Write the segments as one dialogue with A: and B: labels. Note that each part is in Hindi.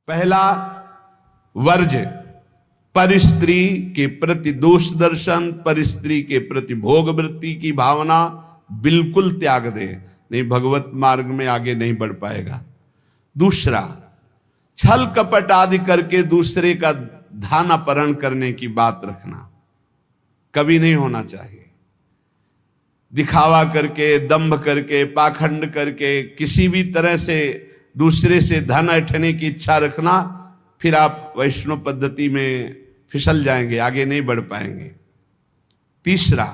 A: पहला वर्ज, पर स्त्री के प्रति दोष दर्शन, पर स्त्री के प्रति भोग वृत्ति की भावना बिल्कुल त्याग दे, नहीं भगवत मार्ग में आगे नहीं बढ़ पाएगा। दूसरा, छल कपट आदि करके दूसरे का धन अपहरण करने की बात रखना कभी नहीं होना चाहिए। दिखावा करके, दंभ करके, पाखंड करके किसी भी तरह से दूसरे से धन ऐंठने की इच्छा रखना, फिर आप वैष्णव पद्धति में फिसल जाएंगे, आगे नहीं बढ़ पाएंगे। तीसरा,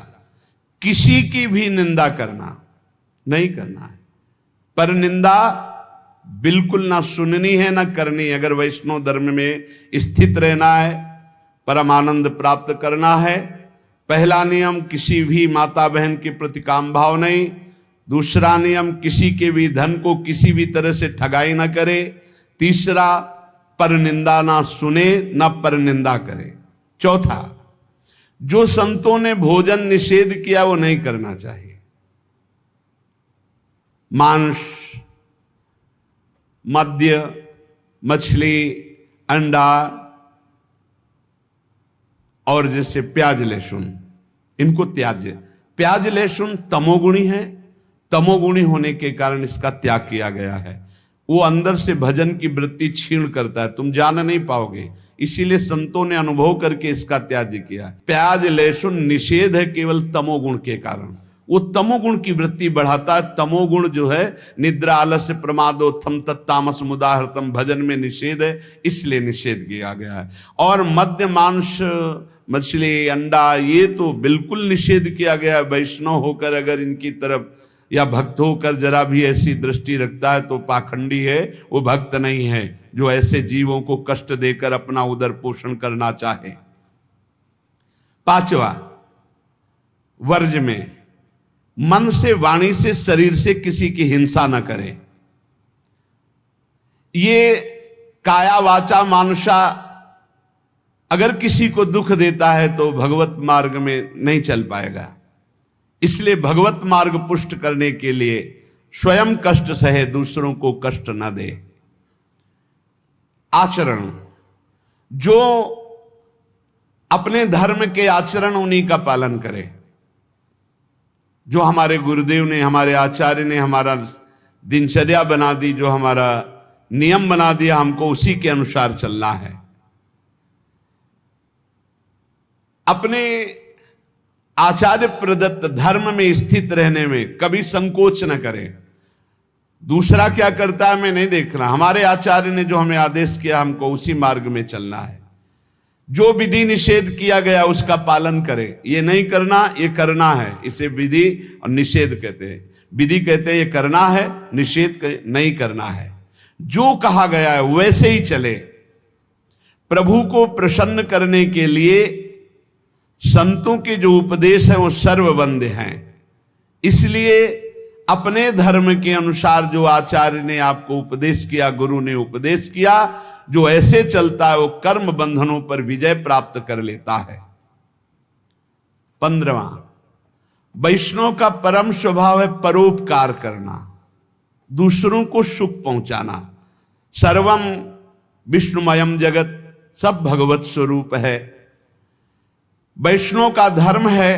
A: किसी की भी निंदा करना नहीं करना है। पर निंदा बिल्कुल ना सुननी है ना करनी है। अगर वैष्णव धर्म में स्थित रहना है, परमानंद प्राप्त करना है, पहला नियम किसी भी माता बहन के प्रति काम भाव नहीं। दूसरा नियम किसी के भी धन को किसी भी तरह से ठगाई ना करे। तीसरा, पर निंदा ना सुने ना पर निंदा करे। चौथा, जो संतों ने भोजन निषेध किया वो नहीं करना चाहिए। मांस, मद्य, मछली, अंडा और जैसे प्याज लहसुन, इनको त्याज्य। प्याज लहसुन तमोगुणी है, तमोगुणी होने के कारण इसका त्याग किया गया है। वो अंदर से भजन की वृत्ति क्षीण करता है, तुम जान नहीं पाओगे, इसीलिए संतों ने अनुभव करके इसका त्याग किया। प्याज लहसुन निषेध है केवल तमोगुण के कारण, वो तमोगुण की वृत्ति बढ़ाता है। तमोगुण जो है निद्रा, आलस्य, प्रमादोत्थम तत्तामस मुदाहृतम, भजन में निषेध है, इसलिए निषेध किया गया है। और मद्य, मांस, मछली, अंडा ये तो बिल्कुल निषेध किया गया है। वैष्णव होकर अगर इनकी तरफ या भक्त होकर जरा भी ऐसी दृष्टि रखता है तो पाखंडी है, वो भक्त नहीं है जो ऐसे जीवों को कष्ट देकर अपना उदर पोषण करना चाहे। पांचवा, वर्ज में मन से, वाणी से, शरीर से किसी की हिंसा न करे। ये काया वाचा मानुषा अगर किसी को दुख देता है तो भगवत मार्ग में नहीं चल पाएगा। इसलिए भगवत मार्ग पुष्ट करने के लिए स्वयं कष्ट सहे, दूसरों को कष्ट न दे। आचरण, जो अपने धर्म के आचरण उन्हीं का पालन करे। जो हमारे गुरुदेव ने, हमारे आचार्य ने हमारा दिनचर्या बना दी, जो हमारा नियम बना दिया, हमको उसी के अनुसार चलना है। अपने आचार्य प्रदत्त धर्म में स्थित रहने में कभी संकोच न करें। दूसरा क्या करता है मैं नहीं देखना, हमारे आचार्य ने जो हमें आदेश किया हमको उसी मार्ग में चलना है। जो विधि निषेध किया गया उसका पालन करें। ये नहीं करना, ये करना है, इसे विधि और निषेध कहते हैं। विधि कहते हैं ये करना है, निषेध नहीं करना है। जो कहा गया है वैसे ही चले। प्रभु को प्रसन्न करने के लिए संतों के जो उपदेश है वो सर्ववंद्य हैं। इसलिए अपने धर्म के अनुसार जो आचार्य ने आपको उपदेश किया, गुरु ने उपदेश किया, जो ऐसे चलता है वो कर्म बंधनों पर विजय प्राप्त कर लेता है। 15वां, वैष्णव का परम स्वभाव है परोपकार करना, दूसरों को सुख पहुंचाना। सर्वम विष्णुमयम जगत, सब भगवत स्वरूप है। वैष्णव का धर्म है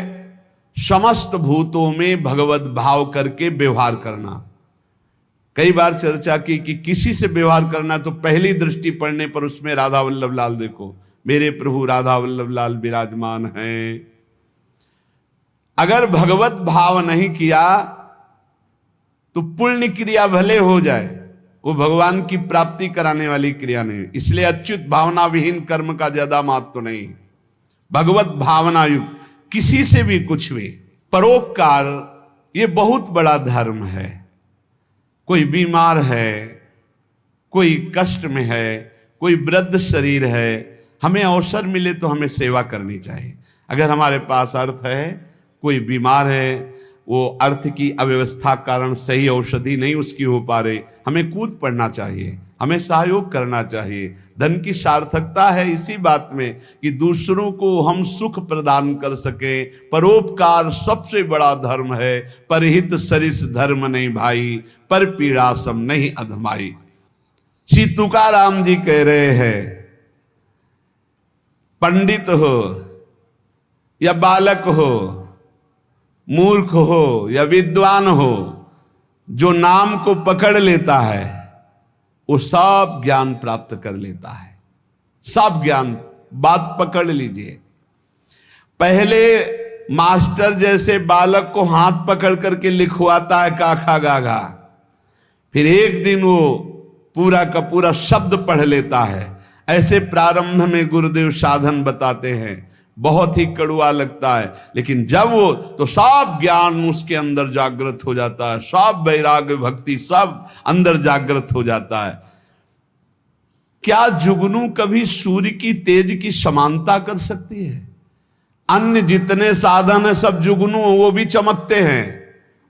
A: समस्त भूतों में भगवत भाव करके व्यवहार करना। कई बार चर्चा की कि किसी से व्यवहार करना तो पहली दृष्टि पड़ने पर उसमें राधा वल्लभ लाल देखो, मेरे प्रभु राधा वल्लभ लाल विराजमान हैं। अगर भगवत भाव नहीं किया तो पुण्य क्रिया भले हो जाए, वो भगवान की प्राप्ति कराने वाली क्रिया नहीं। इसलिए अच्युत भावना विहीन कर्म का ज्यादा महत्व नहीं। भगवत भावना युक्त किसी से भी कुछ भी। परोपकार ये बहुत बड़ा धर्म है। कोई बीमार है, कोई कष्ट में है, कोई वृद्ध शरीर है, हमें अवसर मिले तो हमें सेवा करनी चाहिए। अगर हमारे पास अर्थ है, कोई बीमार है, वो अर्थ की अव्यवस्था कारण सही औषधि नहीं उसकी हो पा रही, हमें कूद पड़ना चाहिए, हमें सहयोग करना चाहिए। धन की सार्थकता है इसी बात में कि दूसरों को हम सुख प्रदान कर सके। परोपकार सबसे बड़ा धर्म है। परहित सरिस धर्म नहीं भाई, पर पीड़ा सम नहीं अधमाई। श्री तुकाराम जी कह रहे हैं, पंडित हो या बालक हो, मूर्ख हो या विद्वान हो, जो नाम को पकड़ लेता है वो सब ज्ञान प्राप्त कर लेता है। सब ज्ञान, बात पकड़ लीजिए। पहले मास्टर जैसे बालक को हाथ पकड़ करके लिखवाता है काखा गाघा, फिर एक दिन वो पूरा का पूरा शब्द पढ़ लेता है। ऐसे प्रारंभ में गुरुदेव साधन बताते हैं, बहुत ही कड़वा लगता है, लेकिन जब वो तो सब ज्ञान उसके अंदर जागृत हो जाता है, सब वैराग्य भक्ति सब अंदर जागृत हो जाता है। क्या जुगनू कभी सूर्य की तेज की समानता कर सकती है? अन्य जितने साधन है सब जुगनू वो भी चमकते हैं,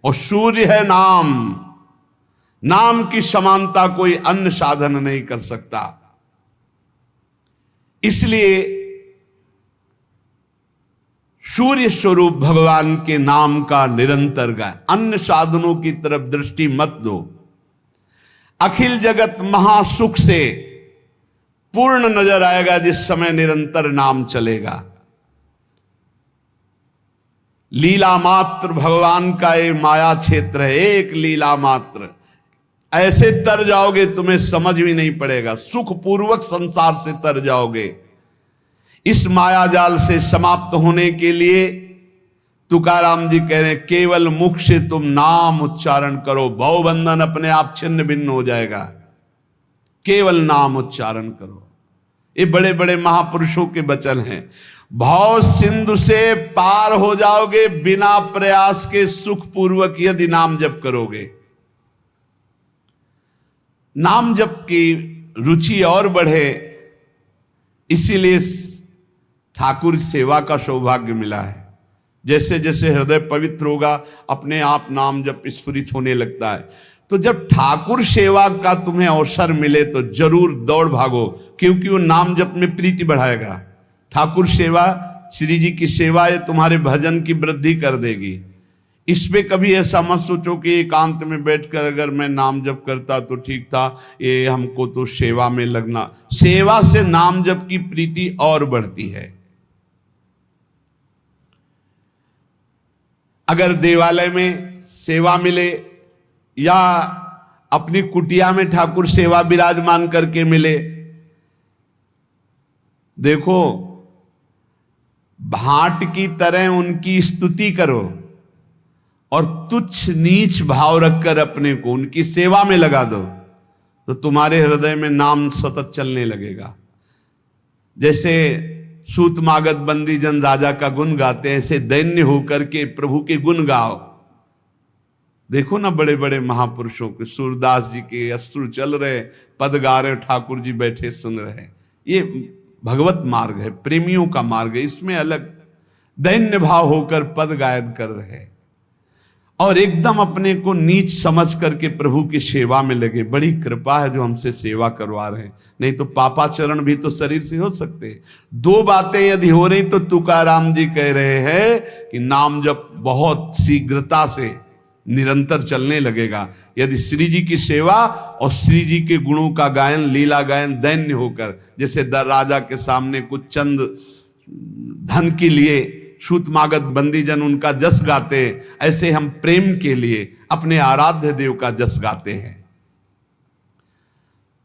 A: और सूर्य है नाम, नाम की समानता कोई अन्य साधन नहीं कर सकता। इसलिए सूर्य स्वरूप भगवान के नाम का निरंतर गाय, अन्य साधनों की तरफ दृष्टि मत दो। अखिल जगत महासुख से पूर्ण नजर आएगा जिस समय निरंतर नाम चलेगा। लीला मात्र भगवान का ये माया क्षेत्र है, एक लीला मात्र। ऐसे तर जाओगे तुम्हें समझ भी नहीं पड़ेगा, सुख पूर्वक संसार से तर जाओगे। इस माया जाल से समाप्त होने के लिए तुकाराम जी कह रहे हैं, केवल मुख से तुम नाम उच्चारण करो, भवबंधन अपने आप छिन्न भिन्न हो जाएगा। केवल नाम उच्चारण करो। ये बड़े बड़े महापुरुषों के वचन हैं। भव सिंधु से पार हो जाओगे बिना प्रयास के, सुख पूर्वक यदि नाम जप करोगे। नाम जप की रुचि और बढ़े, इसीलिए ठाकुर सेवा का सौभाग्य मिला है। जैसे जैसे हृदय पवित्र होगा अपने आप नाम जप स्फुरित होने लगता है। तो जब ठाकुर सेवा का तुम्हें अवसर मिले तो जरूर दौड़ भागो, क्योंकि वो नाम जप में प्रीति बढ़ाएगा। ठाकुर सेवा, श्री जी की सेवा, ये तुम्हारे भजन की वृद्धि कर देगी। इसमें कभी ऐसा मत सोचो कि एकांत में बैठकर अगर मैं नाम जप करता तो ठीक था, ये हमको तो सेवा में लगना। सेवा से नाम जप की प्रीति और बढ़ती है। अगर देवालय में सेवा मिले या अपनी कुटिया में ठाकुर सेवा विराजमान करके मिले, देखो भाट की तरह उनकी स्तुति करो और तुच्छ नीच भाव रखकर अपने को उनकी सेवा में लगा दो, तो तुम्हारे हृदय में नाम सतत चलने लगेगा। जैसे सूत मागध बंदी जन राजा का गुण गाते हैं, ऐसे दैन्य होकर के प्रभु के गुण गाओ। देखो ना बड़े बड़े महापुरुषों के, सूरदास जी के अश्रु चल रहे, पद गा रहे, ठाकुर जी बैठे सुन रहे। ये भगवत मार्ग है, प्रेमियों का मार्ग है। इसमें अलग दैन्य भाव होकर पद गायन कर रहे और एकदम अपने को नीच समझ करके प्रभु की सेवा में लगे। बड़ी कृपा है जो हमसे सेवा करवा रहे हैं, नहीं तो पापाचरण भी तो शरीर से हो सकते हैं। दो बातें यदि हो रही तो तुकाराम जी कह रहे हैं कि नाम जब बहुत शीघ्रता से निरंतर चलने लगेगा। यदि श्री जी की सेवा और श्री जी के गुणों का गायन, लीला गायन दैन्य होकर, जैसे राजा के सामने कुछ चंद धन के लिए सूत मागध बंदी जन उनका जस गाते, ऐसे हम प्रेम के लिए अपने आराध्य देव का जस गाते हैं।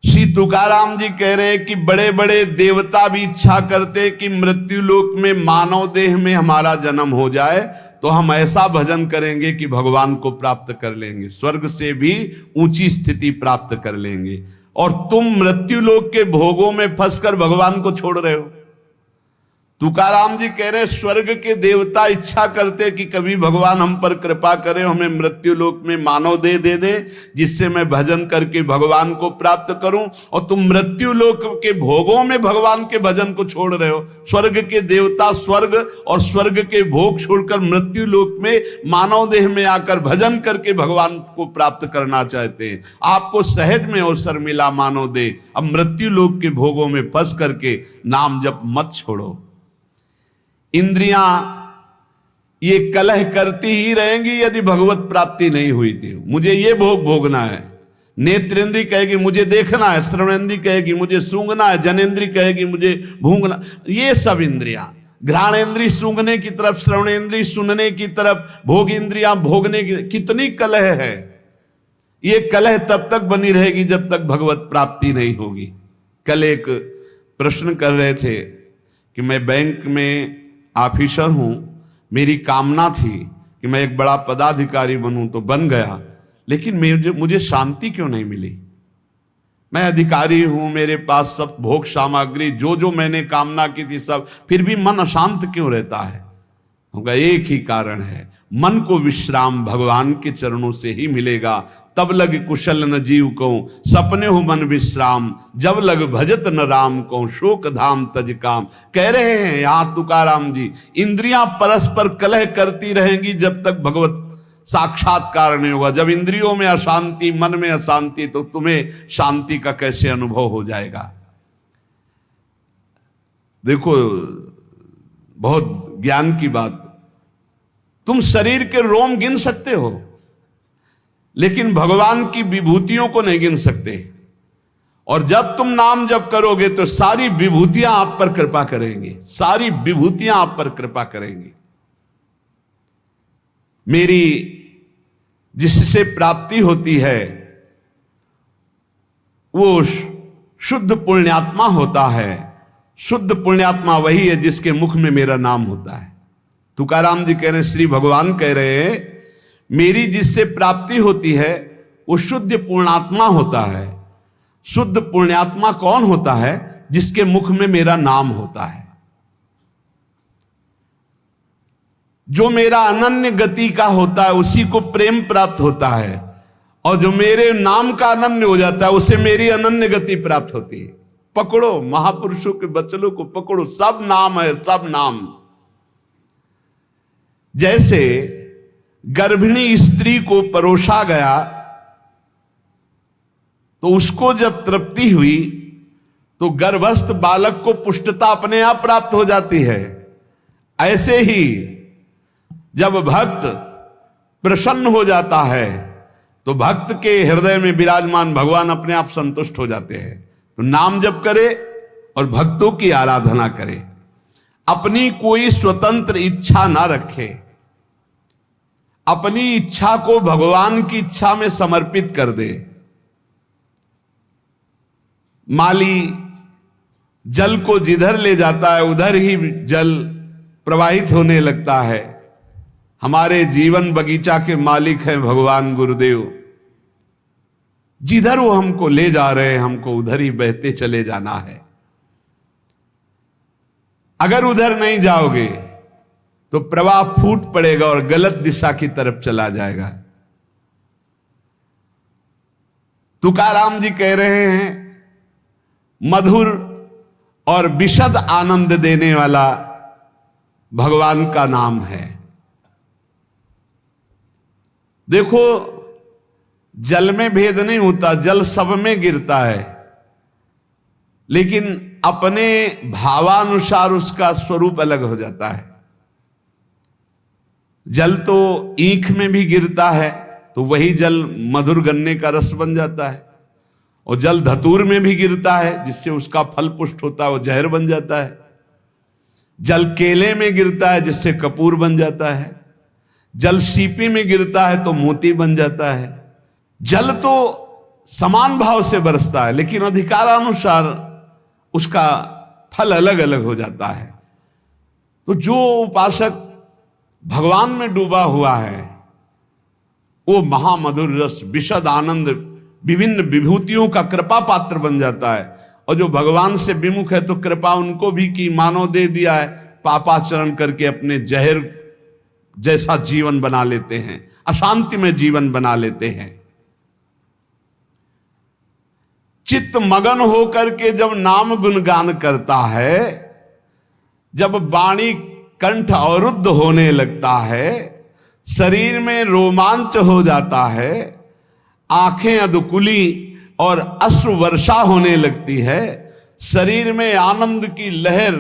A: श्री तुकाराम जी कह रहे हैं कि बड़े बड़े देवता भी इच्छा करते कि मृत्यु लोक में मानव देह में हमारा जन्म हो जाए, तो हम ऐसा भजन करेंगे कि भगवान को प्राप्त कर लेंगे, स्वर्ग से भी ऊंची स्थिति प्राप्त कर लेंगे। और तुम मृत्यु लोक के भोगों में फंसकर भगवान को छोड़ रहे हो। तुकाराम जी कह रहे स्वर्ग के देवता इच्छा करते कि कभी भगवान हम पर कृपा करे, हमें मृत्यु लोक में मानव देह दे दे जिससे मैं भजन करके भगवान को प्राप्त करूं, और तुम मृत्यु लोक के भोगों में भगवान के भजन को छोड़ रहे हो। स्वर्ग के देवता स्वर्ग और स्वर्ग के भोग छोड़कर मृत्यु लोक में मानव देह में आकर भजन करके भगवान को प्राप्त करना चाहते हैं। आपको सहज में अवसर मिला मानव देह, अब मृत्यु लोक के भोगों में फंस करके नाम जप मत छोड़ो। इंद्रियां ये कलह करती ही रहेंगी यदि भगवत प्राप्ति नहीं हुई थी। मुझे ये भोग भोगना है, नेत्रेंद्री कहेगी मुझे देखना है, श्रवणेंद्री कहेगी मुझे सूंघना है, जनेंद्री कहेगी मुझे भूंगना। ये सब इंद्रियां, घ्राणेंद्री सूंघने की तरफ, श्रवणेंद्री सुनने की तरफ, भोग इंद्रियां भोगने की। कितनी कलह है। ये कलह तब तक बनी रहेगी जब तक भगवत प्राप्ति नहीं होगी। कल एक प्रश्न कर रहे थे कि मैं बैंक में ऑफिसर हूं, मेरी कामना थी कि मैं एक बड़ा पदाधिकारी बनूं, तो बन गया, लेकिन मुझे शांति क्यों नहीं मिली। मैं अधिकारी हूं, मेरे पास सब भोग सामग्री जो मैंने कामना की थी सब, फिर भी मन अशांत क्यों रहता है। उनका एक ही कारण है, मन को विश्राम भगवान के चरणों से ही मिलेगा। तब लग कुशल न जीव को, सपने हो मन विश्राम, जब लग भजत न राम को, शोक धाम तज काम। कह रहे हैं यहां तुकाराम जी, इंद्रियां परस्पर कलह करती रहेंगी जब तक भगवत साक्षात्कार नहीं होगा। जब इंद्रियों में अशांति, मन में अशांति, तो तुम्हें शांति का कैसे अनुभव हो जाएगा। देखो बहुत ज्ञान की बात, तुम शरीर के रोम गिन सकते हो लेकिन भगवान की विभूतियों को नहीं गिन सकते। और जब तुम नाम जप करोगे तो सारी विभूतियां आप पर कृपा करेंगी, सारी विभूतियां आप पर कृपा करेंगी। मेरी जिससे प्राप्ति होती है वो शुद्ध पुण्यात्मा होता है। शुद्ध पुण्यात्मा वही है जिसके मुख में मेरा नाम होता है। तुकाराम जी कह रहे हैं, श्री भगवान कह रहे हैं, मेरी जिससे प्राप्ति होती है वो शुद्ध पुण्यात्मा होता है। शुद्ध पुण्यात्मा कौन होता है? जिसके मुख में मेरा नाम होता है, जो मेरा अनन्य गति का होता है, उसी को प्रेम प्राप्त होता है। और जो मेरे नाम का अनन्य हो जाता है उसे मेरी अनन्य गति प्राप्त होती है। पकड़ो, महापुरुषों के वचनों को पकड़ो, सब नाम है, सब नाम। जैसे गर्भिणी स्त्री को परोसा गया तो उसको जब तृप्ति हुई तो गर्भस्थ बालक को पुष्टता अपने आप प्राप्त हो जाती है। ऐसे ही जब भक्त प्रसन्न हो जाता है तो भक्त के हृदय में विराजमान भगवान अपने आप संतुष्ट हो जाते हैं। तो नाम जप करे और भक्तों की आराधना करे, अपनी कोई स्वतंत्र इच्छा ना रखे, अपनी इच्छा को भगवान की इच्छा में समर्पित कर दे। माली जल को जिधर ले जाता है उधर ही जल प्रवाहित होने लगता है। हमारे जीवन बगीचा के मालिक हैं भगवान गुरुदेव। जिधर वो हमको ले जा रहे हैं हमको उधर ही बहते चले जाना है। अगर उधर नहीं जाओगे तो प्रवाह फूट पड़ेगा और गलत दिशा की तरफ चला जाएगा। तुकाराम जी कह रहे हैं, मधुर और विशद आनंद देने वाला भगवान का नाम है। देखो, जल में भेद नहीं होता, जल सब में गिरता है, लेकिन अपने भावानुसार उसका स्वरूप अलग हो जाता है। जल तो ईख में भी गिरता है तो वही जल मधुर गन्ने का रस बन जाता है, और जल धतूर में भी गिरता है जिससे उसका फल पुष्ट होता है, वो जहर बन जाता है। जल केले में गिरता है जिससे कपूर बन जाता है। जल सीपी में गिरता है तो मोती बन जाता है। जल तो समान भाव से बरसता है लेकिन अधिकारानुसार उसका फल अलग अलग हो जाता है। तो जो उपासक भगवान में डूबा हुआ है वो महामधुर रस, विशद आनंद, विभिन्न विभूतियों का कृपा पात्र बन जाता है। और जो भगवान से विमुख है तो कृपा उनको भी की, मानो दे दिया है, पापाचरण करके अपने जहर जैसा जीवन बना लेते हैं, अशांति में जीवन बना लेते हैं। चित्त मगन होकर के जब नाम गुणगान करता है, जब वाणी कंठ अवरुद्ध होने लगता है, शरीर में रोमांच हो जाता है, आंखें अधकुली और अश्रु वर्षा होने लगती है, शरीर में आनंद की लहर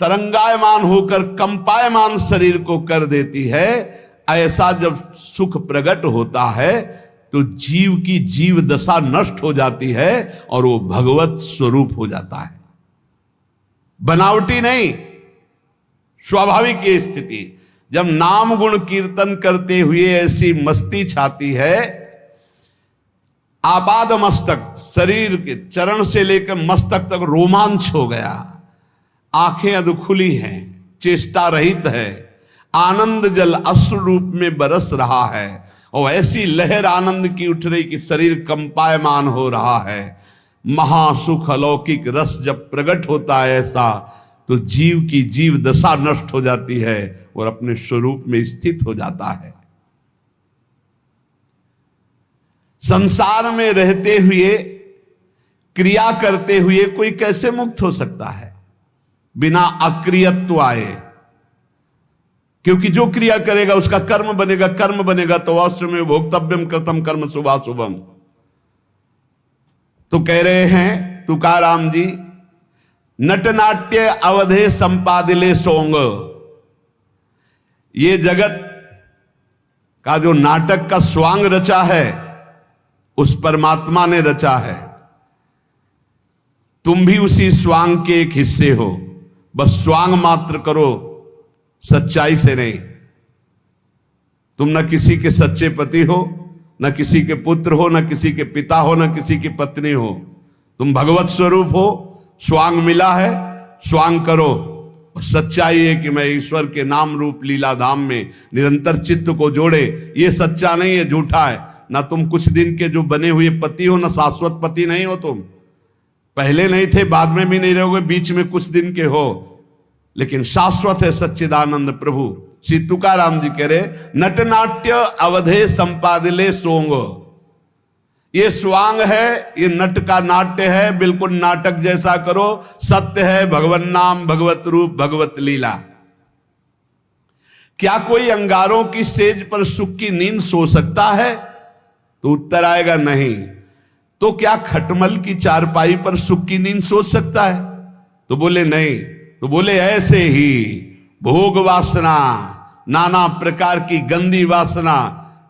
A: तरंगायमान होकर कंपायमान शरीर को कर देती है, ऐसा जब सुख प्रकट होता है तो जीव की जीव दशा नष्ट हो जाती है और वो भगवत स्वरूप हो जाता है। बनावटी नहीं, स्वाभाविक ये स्थिति। जब नाम गुण कीर्तन करते हुए ऐसी मस्ती छाती है, आपाद मस्तक, शरीर के चरण से लेकर मस्तक तक रोमांच हो गया, आंखें अधखुली हैं, चेष्टा रहित है, आनंद जल अश्रु रूप में बरस रहा है और ऐसी लहर आनंद की उठ रही कि शरीर कंपायमान हो रहा है। महासुख अलौकिक रस जब प्रकट होता है ऐसा, तो जीव की जीव दशा नष्ट हो जाती है और अपने स्वरूप में स्थित हो जाता है। संसार में रहते हुए, क्रिया करते हुए कोई कैसे मुक्त हो सकता है बिना अक्रियत्व आए? क्योंकि जो क्रिया करेगा उसका कर्म बनेगा, कर्म बनेगा तो अवश्य में भोक्तव्यम कृतम कर्म शुभाशुभम। तो कह रहे हैं तुकाराम जी, नटनाट्य अवधे संपादिले सोंग। ये जगत का जो नाटक का स्वांग रचा है उस परमात्मा ने रचा है, तुम भी उसी स्वांग के एक हिस्से हो। बस स्वांग मात्र करो, सच्चाई से नहीं। तुम न किसी के सच्चे पति हो, न किसी के पुत्र हो, न किसी के पिता हो, न किसी की पत्नी हो। तुम भगवत स्वरूप हो, स्वांग मिला है, स्वांग करो। और सच्चाई है कि मैं ईश्वर के नाम रूप लीला धाम में निरंतर चित्त को जोड़े। ये सच्चा नहीं है, झूठा है। ना तुम कुछ दिन के जो बने हुए पति हो, ना शाश्वत पति नहीं हो। तुम पहले नहीं थे, बाद में भी नहीं रहोगे, बीच में कुछ दिन के हो, लेकिन शाश्वत है सच्चिदानंद प्रभु। श्री तुकाराम जी कह रहे, नटनाट्य अवधे संपादिले सोंग। ये स्वांग है, ये नट का नाट्य है, बिल्कुल नाटक जैसा करो। सत्य है भगवन नाम, भगवत रूप, भगवत लीला। क्या कोई अंगारों की सेज पर सुख की नींद सो सकता है? तो उत्तर आएगा नहीं। तो क्या खटमल की चारपाई पर सुख की नींद सोच सकता है? तो बोले नहीं। तो बोले ऐसे ही भोग वासना, नाना प्रकार की गंदी वासना,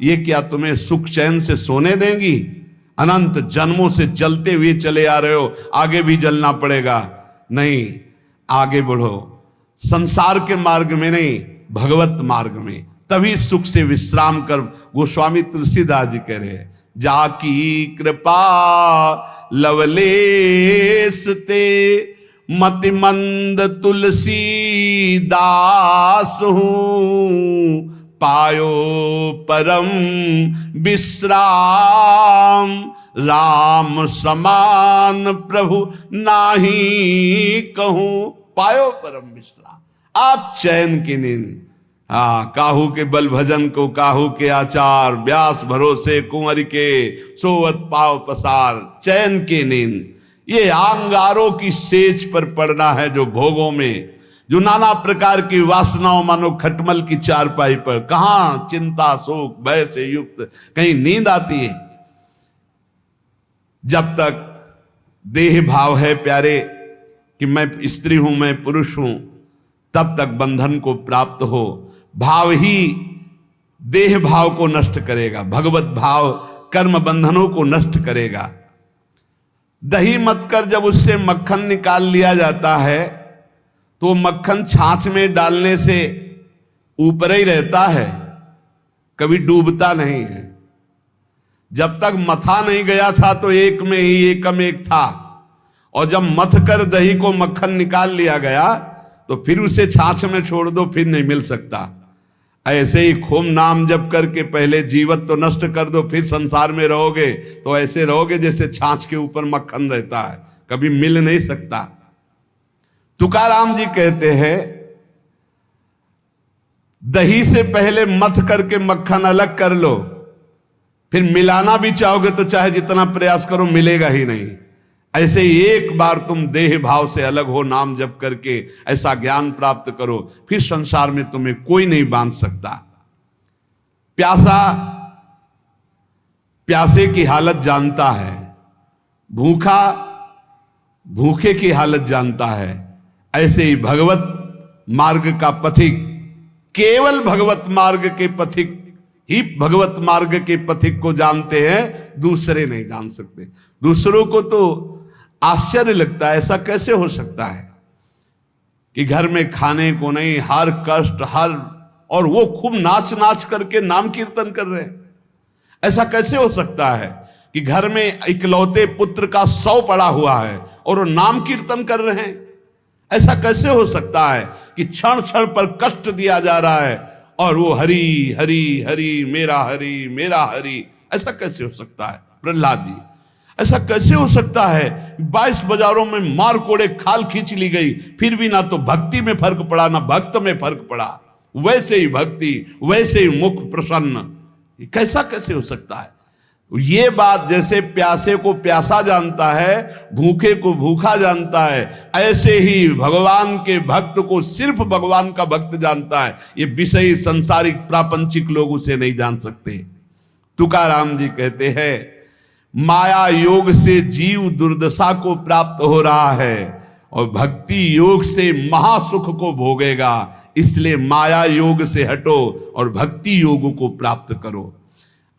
A: ये क्या तुम्हें सुख चैन से सोने देंगी? अनंत जन्मों से जलते हुए चले आ रहे हो, आगे भी जलना पड़ेगा। नहीं, आगे बढ़ो, संसार के मार्ग में नहीं, भगवत मार्ग में, तभी सुख से विश्राम कर। गोस्वामी तुलसीदास जी कह रहे हैं, जाकी कृपा लवलेस ते मति मंद तुलसी दास हूं, पायो परम विश्राम, राम समान प्रभु नाही कहूं। पायो परम विश्राम, आप चैन की नींद। काहू के बल भजन को काहू के आचार, व्यास भरोसे कुंवर के सोवत पाव पसार। चैन की नींद, ये अंगारों की सेज पर पड़ना है, जो भोगों में, जो नाना प्रकार की वासनाओं, मानो खटमल की चारपाई पर। कहां चिंता शोक भय से युक्त कहीं नींद आती है? जब तक देह भाव है प्यारे कि मैं स्त्री हूं, मैं पुरुष हूं, तब तक बंधन को प्राप्त हो। भाव ही देह भाव को नष्ट करेगा, भगवत भाव कर्म बंधनों को नष्ट करेगा। दही मत कर जब उससे मक्खन निकाल लिया जाता है, तो मक्खन छाछ में डालने से ऊपर ही रहता है, कभी डूबता नहीं है। जब तक मथा नहीं गया था तो एक में ही एकम एक था, और जब मथ कर दही को मक्खन निकाल लिया गया तो फिर उसे छाछ में छोड़ दो, फिर नहीं मिल सकता। ऐसे ही खूब नाम जप करके पहले जीवत तो नष्ट कर दो, फिर संसार में रहोगे तो ऐसे रहोगे जैसे छाछ के ऊपर मक्खन रहता है, कभी मिल नहीं सकता। तुकाराम जी कहते हैं, दही से पहले मथ करके मक्खन अलग कर लो, फिर मिलाना भी चाहोगे तो चाहे जितना प्रयास करो मिलेगा ही नहीं। ऐसे ही एक बार तुम देह भाव से अलग हो, नाम जप करके ऐसा ज्ञान प्राप्त करो, फिर संसार में तुम्हें कोई नहीं बांध सकता। प्यासा प्यासे की हालत जानता है, भूखा भूखे की हालत जानता है। ऐसे ही भगवत मार्ग का पथिक केवल भगवत मार्ग के पथिक ही भगवत मार्ग के पथिक को जानते हैं, दूसरे नहीं जान सकते। दूसरों को तो आश्चर्य लगता है, ऐसा कैसे हो सकता है कि घर में खाने को नहीं, हर कष्ट हर, और वो खूब नाच नाच करके नाम कीर्तन कर रहे हैं। ऐसा कैसे हो सकता है कि घर में इकलौते पुत्र का 100 पड़ा हुआ है और वो नाम कीर्तन कर रहे हैं। ऐसा कैसे हो सकता है कि क्षण क्षण पर कष्ट दिया जा रहा है और वो हरि हरि हरि मेरा हरि मेरा हरि। ऐसा कैसे हो सकता है प्रहलाद जी? ऐसा कैसे हो सकता है? 22 बाजारों में मार कोड़े खाल खींच ली गई, फिर भी ना तो भक्ति में फर्क पड़ा ना भक्त में फर्क पड़ा। वैसे ही भक्ति, वैसे ही मुख प्रसन्न। कैसा कैसे हो सकता है? ये बात जैसे प्यासे को प्यासा जानता है, भूखे को भूखा जानता है, ऐसे ही भगवान के भक्त को सिर्फ भगवान का भक्त जानता है। ये विषयी सांसारिक प्रापंचिक लोग उसे नहीं जान सकते। तुकाराम जी कहते हैं, माया योग से जीव दुर्दशा को प्राप्त हो रहा है और भक्ति योग से महासुख को भोगेगा। इसलिए माया योग से हटो और भक्ति योग को प्राप्त करो।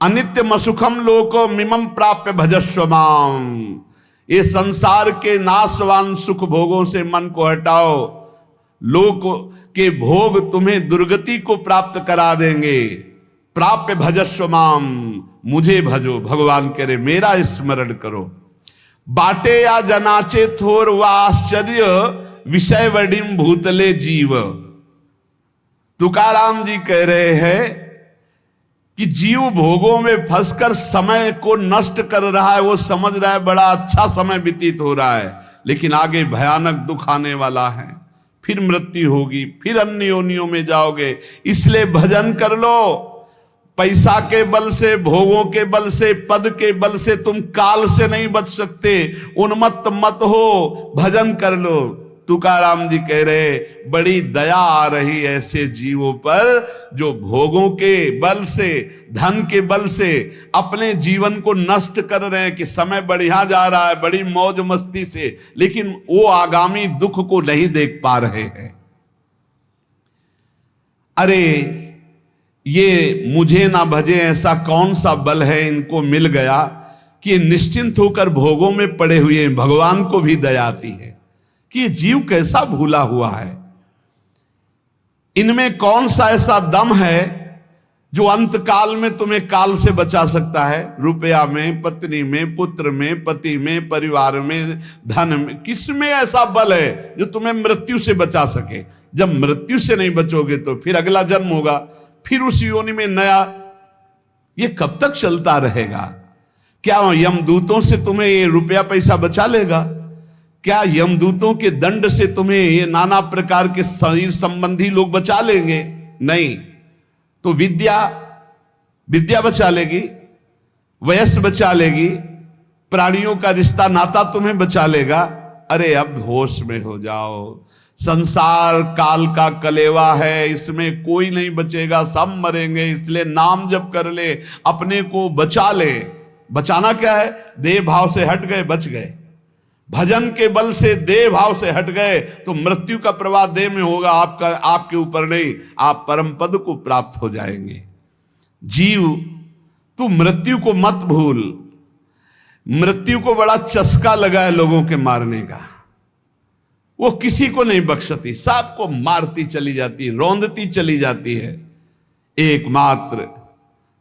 A: अनित्यम सुखम लोको मिमम प्राप्य भजस्व माम। ये संसार के नाशवान सुख भोगों से मन को हटाओ। लोक के भोग तुम्हें दुर्गति को प्राप्त करा देंगे। प्राप्य भजस्व माम, मुझे भजो। भगवान कह रहे मेरा स्मरण करो। बाटे या जनाचे थोर व आश्चर्य विषय वडिम भूतले जीव। तुकाराम जी कह रहे हैं कि जीव भोगों में फंसकर समय को नष्ट कर रहा है। वो समझ रहा है बड़ा अच्छा समय व्यतीत हो रहा है, लेकिन आगे भयानक दुख आने वाला है। फिर मृत्यु होगी, फिर अन्य योनियों में जाओगे। इसलिए भजन कर लो। पैसा के बल से, भोगों के बल से, पद के बल से तुम काल से नहीं बच सकते। उन्मत्त मत हो, भजन कर लो। तुकाराम जी कह रहे बड़ी दया आ रही ऐसे जीवों पर जो भोगों के बल से, धन के बल से अपने जीवन को नष्ट कर रहे हैं कि समय बढ़िया जा रहा है बड़ी मौज मस्ती से, लेकिन वो आगामी दुख को नहीं देख पा रहे हैं। अरे ये मुझे ना भजे ऐसा कौन सा बल है इनको मिल गया कि निश्चिंत होकर भोगों में पड़े हुए हैं। भगवान को भी दया आती है कि जीव कैसा भूला हुआ है। इनमें कौन सा ऐसा दम है जो अंत काल में तुम्हें काल से बचा सकता है? रुपया में, पत्नी में, पुत्र में, पति में, परिवार में, धन में, किसमें ऐसा बल है जो तुम्हें मृत्यु से बचा सके? जब मृत्यु से नहीं बचोगे तो फिर अगला जन्म होगा, फिर उस योनि में नया। ये कब तक चलता रहेगा? क्या यमदूतों से तुम्हें ये रुपया पैसा बचा लेगा? क्या यमदूतों के दंड से तुम्हें ये नाना प्रकार के शरीर संबंधी लोग बचा लेंगे? नहीं। तो विद्या बचा लेगी, वयस्क बचा लेगी, प्राणियों का रिश्ता नाता तुम्हें बचा लेगा। अरे अब होश में हो जाओ। संसार काल का कलेवा है, इसमें कोई नहीं बचेगा, सब मरेंगे। इसलिए नाम जप कर ले, अपने को बचा ले। बचाना क्या है? देह भाव से हट गए, बच गए। भजन के बल से देह भाव से हट गए तो मृत्यु का प्रवाह देह में होगा, आपके ऊपर नहीं। आप परम पद को प्राप्त हो जाएंगे। जीव तू मृत्यु को मत भूल। मृत्यु को बड़ा चस्का लगा है लोगों के मारने का। वो किसी को नहीं बख्शती, सबको मारती चली जाती है, रौंदती चली जाती है। एकमात्र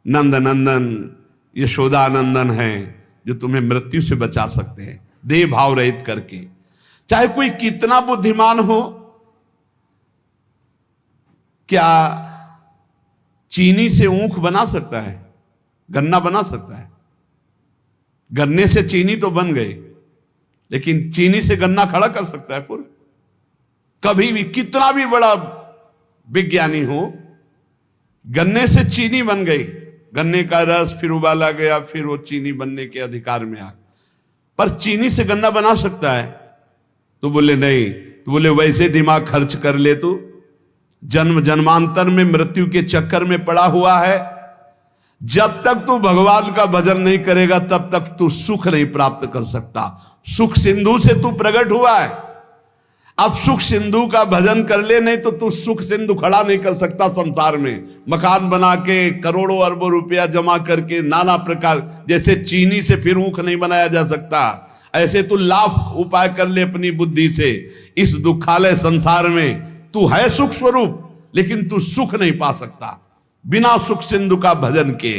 A: नंद नंदन यशोदानंदन है जो तुम्हें मृत्यु से बचा सकते हैं, देह भाव रहित करके। चाहे कोई कितना बुद्धिमान हो, क्या चीनी से ऊख बना सकता है? गन्ना बना सकता है? गन्ने से चीनी तो बन गई, लेकिन चीनी से गन्ना खड़ा कर सकता है फिर? कभी भी कितना भी बड़ा विज्ञानी हो, गन्ने से चीनी बन गई, गन्ने का रस फिर उबाला गया, फिर वो चीनी बनने के अधिकार में आ। पर चीनी से गन्ना बना सकता है? तो बोले नहीं। तो बोले वैसे दिमाग खर्च कर ले, तू जन्म जन्मांतर में मृत्यु के चक्कर में पड़ा हुआ है। जब तक तू भगवान का भजन नहीं करेगा तब तक तू सुख नहीं प्राप्त कर सकता। सुख सिंधु से तू प्रकट हुआ है। अब सुख सिंधु का भजन कर ले, नहीं तो तू सुख सिंधु खड़ा नहीं कर सकता संसार में। मकान बना के करोड़ों अरबों रुपया जमा करके नाना प्रकार, जैसे चीनी से फिर ऊख नहीं बनाया जा सकता, ऐसे तू लाख उपाय कर ले अपनी बुद्धि से। इस दुखालय संसार में तू है सुख स्वरूप, लेकिन तू सुख नहीं पा सकता बिना सुख सिंधु का भजन के।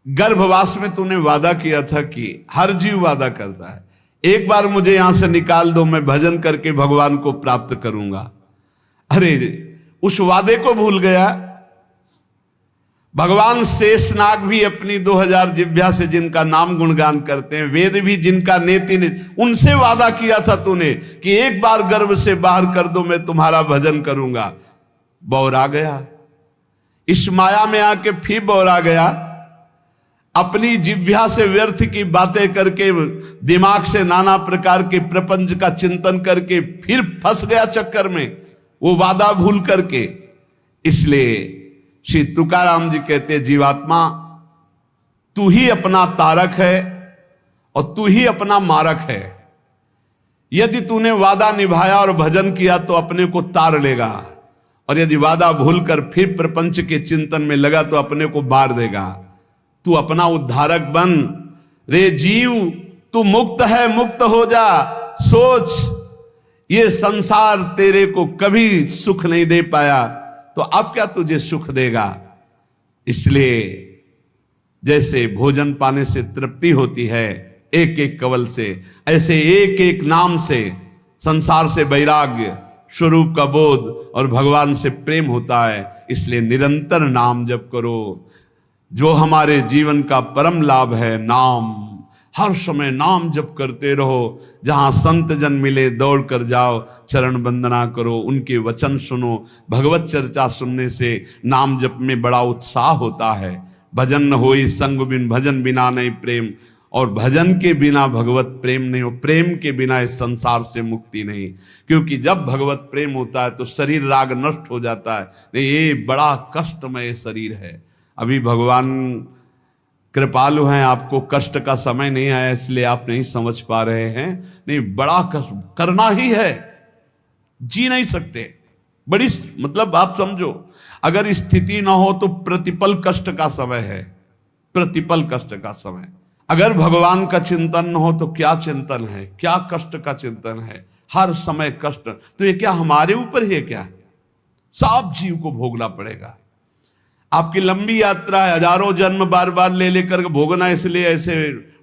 A: गर्भवास में तूने वादा किया था कि हर जीव वादा करता है, एक बार मुझे यहां से निकाल दो, मैं भजन करके भगवान को प्राप्त करूंगा। अरे उस वादे को भूल गया। भगवान शेषनाग भी अपनी 2000 जिह्वा से जिनका नाम गुणगान करते हैं, वेद भी जिनका नेति ने, उनसे वादा किया था तूने कि एक बार गर्भ से बाहर कर दो, मैं तुम्हारा भजन करूंगा। बौरा गया, इस माया में आके फिर बौरा गया। अपनी जिह्वा से व्यर्थ की बातें करके, दिमाग से नाना प्रकार के प्रपंच का चिंतन करके फिर फंस गया चक्कर में, वो वादा भूल करके। इसलिए श्री तुकाराम जी कहते, जीवात्मा तू ही अपना तारक है और तू ही अपना मारक है। यदि तूने वादा निभाया और भजन किया तो अपने को तार लेगा, और यदि वादा भूलकर फिर प्रपंच के चिंतन में लगा तो अपने को बार देगा। तू अपना उद्धारक बन रे जीव, तू मुक्त है, मुक्त हो जा। सोच, ये संसार तेरे को कभी सुख नहीं दे पाया, तो अब क्या तुझे सुख देगा। इसलिए जैसे भोजन पाने से तृप्ति होती है एक एक कवल से, ऐसे एक एक नाम से संसार से वैराग्य, स्वरूप का बोध और भगवान से प्रेम होता है। इसलिए निरंतर नाम जप करो, जो हमारे जीवन का परम लाभ है। नाम, हर समय नाम जप करते रहो। जहां संत जन मिले दौड़ कर जाओ, चरण वंदना करो, उनके वचन सुनो। भगवत चर्चा सुनने से नाम जप में बड़ा उत्साह होता है। भजन न होई संग बिन, भजन बिना नहीं प्रेम, और भजन के बिना भगवत प्रेम नहीं हो। प्रेम के बिना इस संसार से मुक्ति नहीं, क्योंकि जब भगवत प्रेम होता है तो शरीर राग नष्ट हो जाता है। नहीं, ये बड़ा कष्टमय शरीर है। अभी भगवान कृपालु हैं, आपको कष्ट का समय नहीं आया इसलिए आप नहीं समझ पा रहे हैं। नहीं, बड़ा कष्ट करना ही है, जी नहीं सकते। बड़ी मतलब आप समझो, अगर स्थिति ना हो तो प्रतिपल कष्ट का समय है, प्रतिपल कष्ट का समय। अगर भगवान का चिंतन न हो तो क्या चिंतन है, क्या कष्ट का चिंतन है। हर समय कष्ट, तो ये क्या हमारे ऊपर ही है क्या? सब जीव को भोगना पड़ेगा। आपकी लंबी यात्रा है, हजारों जन्म बार बार ले लेकर भोगना, इसलिए ऐसे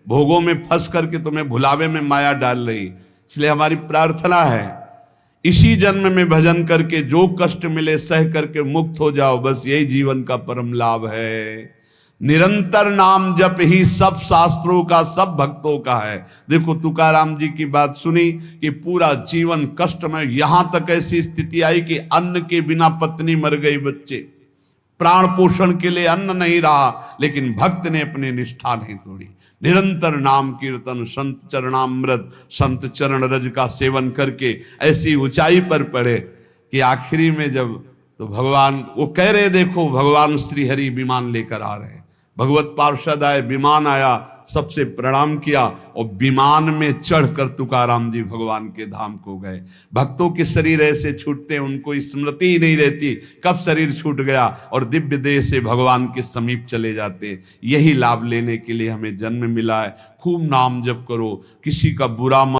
A: भोगों में फंस करके तुम्हें भुलावे में माया डाल रही। इसलिए हमारी प्रार्थना है, इसी जन्म में भजन करके जो कष्ट मिले सह करके मुक्त हो जाओ। बस यही जीवन का परम लाभ है। निरंतर नाम जप ही सब शास्त्रों का, सब भक्तों का है। देखो तुकाराम जी की बात सुनी कि पूरा जीवन कष्ट में, यहां तक ऐसी स्थिति आई कि अन्न के बिना पत्नी मर गई, बच्चे प्राण पोषण के लिए अन्न नहीं रहा, लेकिन भक्त ने अपनी निष्ठा नहीं तोड़ी। निरंतर नाम कीर्तन, संत चरणामृत, संत चरण रज का सेवन करके ऐसी ऊंचाई पर पड़े कि आखिरी में जब तो भगवान वो कह रहे, देखो भगवान श्री हरि विमान लेकर आ रहे हैं। भगवत पार्षद आए, विमान आया, सबसे प्रणाम किया और विमान में चढ़कर तुकाराम जी भगवान के धाम को गए। भक्तों के शरीर ऐसे छूटते, उनको स्मृति ही नहीं रहती कब शरीर छूट गया, और दिव्य देह से भगवान के समीप चले जाते। यही लाभ लेने के लिए हमें जन्म मिला है। खूब नाम जप करो, किसी का बुरा